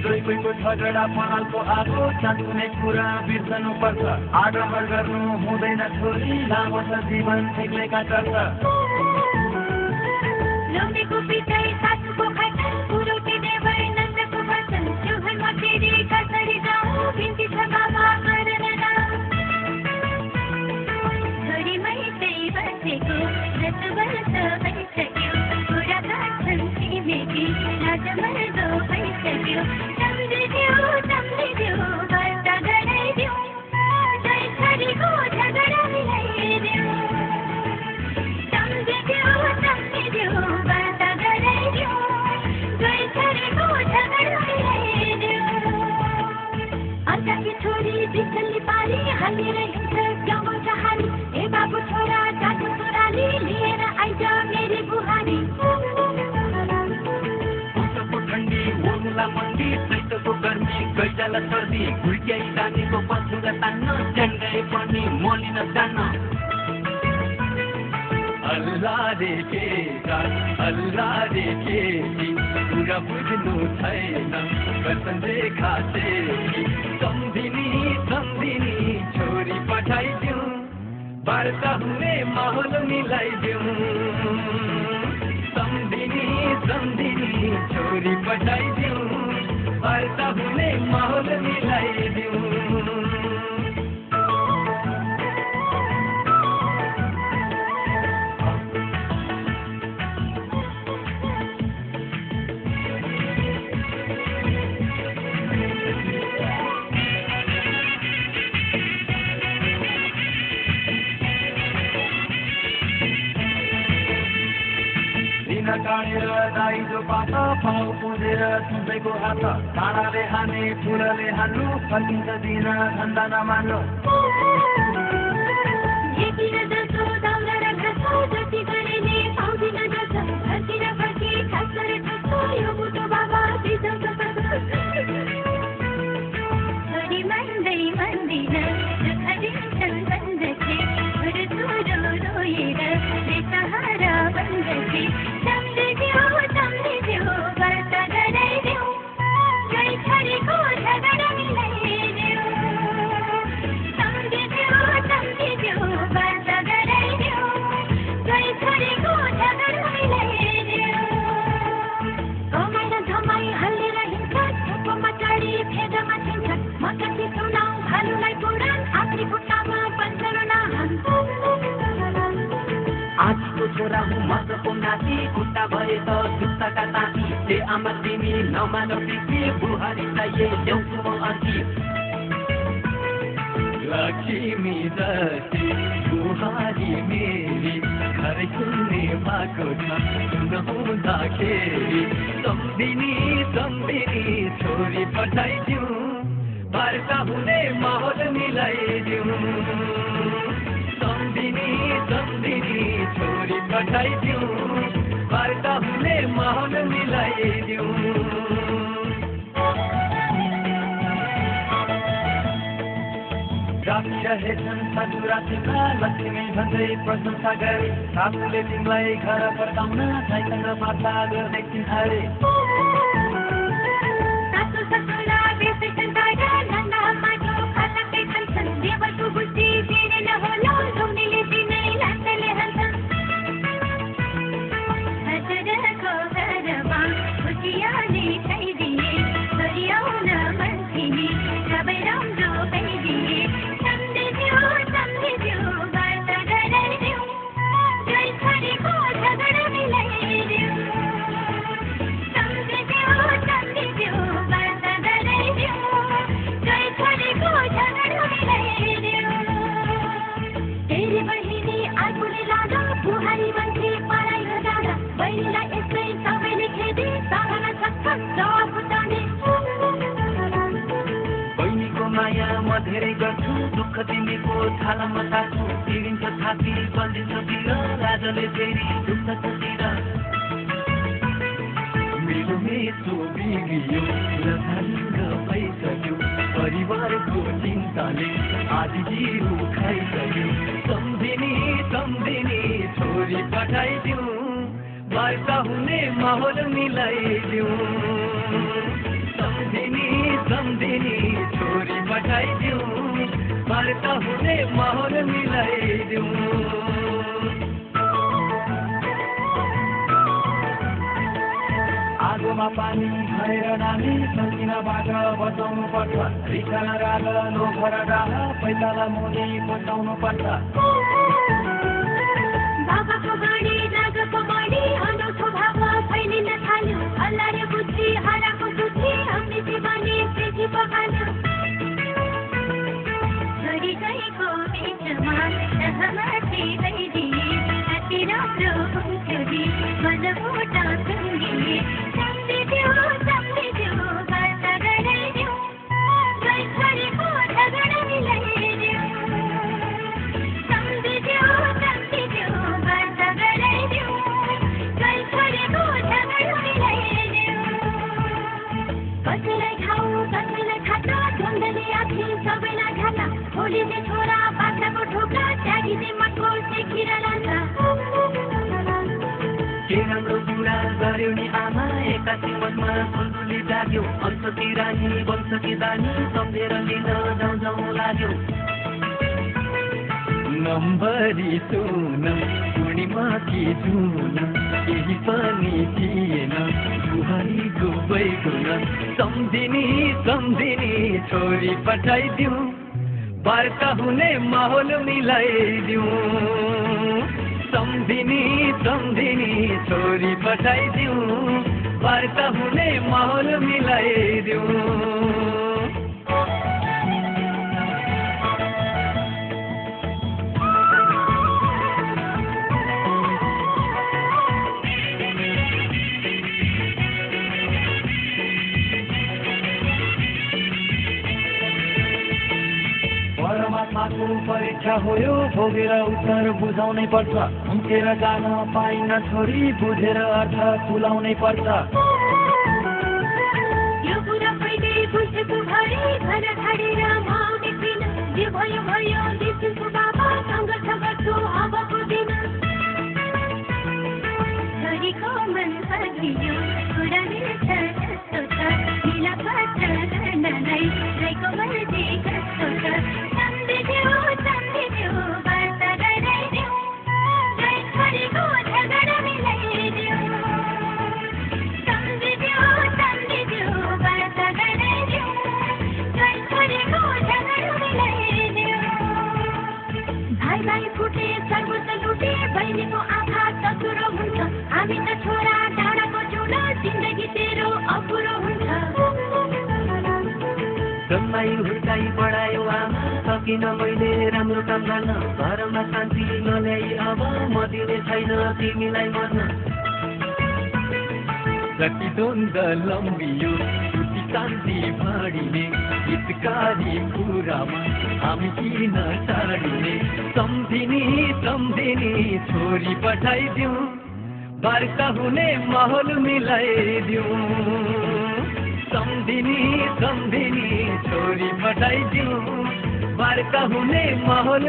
कोहीको झगडा पनालको आगो चाँचुने कुरा बिर्सनु पर्छ आडम्बर गर्नु हुँदैन छोरी लामो छ जीवन एक्लैका चर्छ लौटेको पिटाइ सासुको खाइटन पुरोटी देवर नन्दको भर्छन् त्यो घरमा फेरि कसरी जाउँ बिन्ती छ बाबा गर्न छोरीमै चाहिँ बसेको 10 वर्ष भइसक्यो कुरा काट्छन् छिमेकी लाजमर्दो भइसक्यो सम्झिदेऊ वार्ता गराइदेऊ जय छोरीको झगडा मिलाइदेऊ सम्झिदेऊ वार्ता गराइदेऊ जय छोरीको झगडा मिलाइदेऊ अर्काकी छोरी बिचल्ली पारी हालेर हिँड्छ गाउँमा चाहारी ए बाबु छोरा जात छोराली लिएर आइज मेरी बुहारी मन्दी चैतको गर्मी गैजाला सर्दी घुर्क्याइ जानेको पछुरा तान्न च्याङ्गाइ पनि मलिन जान्न अल्लाह रे केटा अल्लाह रे केटी कुरा बुझ्नु छैन कसम देखा सेकी सम्धिनी छोरी पठाइदिउँ वार्ता हुने माहौल मिलाइदिउँ सम्धिनी छोरी पठाइदिउँ वार्ता हुने माहौल मिलाइदिउँ काँडेर दाइजो पात पाउ पुजेर सुँचैको हात काँडाले हाने फुलले हान्नु फर्किन्छ दिन धन्दा नमान्नु जसो दाउरा र घाँसो जति गरेले पाउँदिन जस फर्किर फर्की खास गरे खस्रो यो बुटो बाबा बिजाउँछ छोरी मान्दै मान्दिन दुःख दिन्छन् बन्दछे छोरो रोएर बेसहारा बन्दछे सम्झिदेऊ वार्ता गराइदेऊ जय छोरीको झगडा मिलाइदेऊ सम्झिदेऊ वार्ता गराइदेऊ जय छोरीको झगडा मिलाइदेऊ कमाइ धमाइ हल्लेर हिँड्छ थोपोमा चढी फेदमा छिन्छ म कति सुनाउ भालुलाई पुराण आफ्नै खुट्टामा पन्छरो नहान्छ आजको छोरा हुँ मजको नाति खुट्टा भए त जुत्ताका ताती ए आमा तिमी नमान प्रीति बुहारी चाहिए ल्याउँछु म अर्की लक्ष्मी जति बुहारी मेरी घर सुन्ने भएको छ नहुँदाखेरि सम्धिनी छोरी पठाइदिउँ वार्ता हुने माहौल मिलाइदिउँ सम्धिनी छोरी पठाइदिउँ वार्ता हुने माहौल मिलाइदिउँ रहेछन् ससुरातीमा लक्ष्मी भन्दै प्रशंसा गरे सासूले तिमीलाई घर फर्काउन छैन माता गर्दैछिन् अरे सासू ससुरा बेसैछन् बाहिर नन्दा माटो फलाकै खान्छन् देवको बुद्धि फेरि नहोला ढुङ्गीले दिनै लासले हान्छन् हजुरको घरमा खुसियाली खाइदिए छोरी आउन मन्थिनी सबै राम्रो भइदिए सम्झिदेऊ वार्ता गराइदेऊ जय छोरीको झगडा मिलाइदेऊ सम्झिदेऊ वार्ता गराइदेऊ जय छोरीको झगडा मिलाइदेऊ तेरी बहिनी आइपुग्ने लागा बुहारी मान्छे पढाइ जाँदा बहिनीलाई यस्तै सबैले खेदे सहन सक्छ जवाब फुटाउने बहिनीको माया म धेरै गर्छु दुःख तिमीको थालामा सार्छु तिरिन्छ छाती बल्दिन्छ तिर राजाले फेरि दुख्छ तिर मेरो मेचो बिग्रियो लथालिङ्ग भइसक्यो परिवारको चिन्ताले आदि जिउ खाइसक्यो सम्धिनी छोरी पठाइदिउँ वार्ता हुने माहौल मिलाइदिउँ सम्धिनी माहौल मिलाइदिउँ। आगोमा पानी भएर नानी सकिनबाट बचाउनु पर्छ। रिक्सा राग लोभर राह पैताला मोदी बचाउनु पर्छ। बाबाको बाणी नागको बाणी अनौठो भाव फैलिन थाल्यो। अल्लारे बुद्धि हराको बुद्धि हमने जीवनी पृथ्वी पकाल्यो। छोरी गएको बिचमा सहमति दैदिए कति राम्रो हुन्थ्यो नि मनबाट सुन्दिए। सम्झिदेऊ वार्ता गराइदेऊ गई छोरीको झगडा मिलाइदेऊ। सम्झिदेऊ वार्ता गराइदेऊ गई छोरीको झगडा मिलाइदेऊ। कसैलाई खाऊ कसैलाई खाता ढुङ्गले आखी सबैलाई खाता। भोलिले छोरा बाख्राको ढोका त्यागिने मठो सिकिर लान्छ। के राम्रो कुरा गर्यो नि आमा एकासी मनमा सुलसुली जाग्यो। अंशकी रानी वंशकी दानी सम्झेर लिन जाउँ जाउँ लाग्यो। नम्बरी सोनम पूर्णिमाकी जुन केही पनि थिएन बुहारीको बैगुन। सम्झिनी छोरी पठाइदिउँ वार्ता हुने माहौल मिलाइदिउँ। सम्झिनी छोरी पठाइदिउँ वार्ता हुने माहौल मिलाइदिउँ। परमात्माको परीक्षा हो यो भोगेर उत्तर बुझाउनै पर्छ। हुन्केर जान पाइन छोरी बुझेर अर्थ तुलाउनै पर्छ। यो कुरा पहिले बुझेको भए घर छाडेर म आउने थिइन। जे भयो भयो दिनको बाबा सङ्घर्ष गर्छु अबको दिन। छोरीको मन पग्लियो कुरा मिल्छ जस्तो छ। मिलापत्र गर्नलाई राईको मर्जी कस्तो छ। सम्झिदेऊ वार्ता गराइदेऊ गई छोरीको झगडा मिलाइदेऊ। सम्झिदेऊ वार्ता गराइदेऊ गई छोरीको झगडा मिलाइदेऊ। भाइलाई फुटे सर्वोच्च लुटे बहिनीको आँखा चतुरो हुन्छ। हामी त छोरा डाँडाको चुलो जिन्दगी तेरो अपुरो हुन्छ। जम्माई हुर्काई बढायो आमा सकिन मैले राम्रो काम गर्न। घरमा शान्ति नल्याई अब म दिने छैन तिमीलाई मर्न। जति द्वन्द लम्बियो उति शान्ति बाँडिने हितकारी कुरामा हामी किन टाढिने। सम्झिनी छोरी पठाइदिउँ वार्ता हुने माहौल मिलाइदिउँ। सम्झिनी छोरी पठाइदिउँ वार्ता हुने माहौल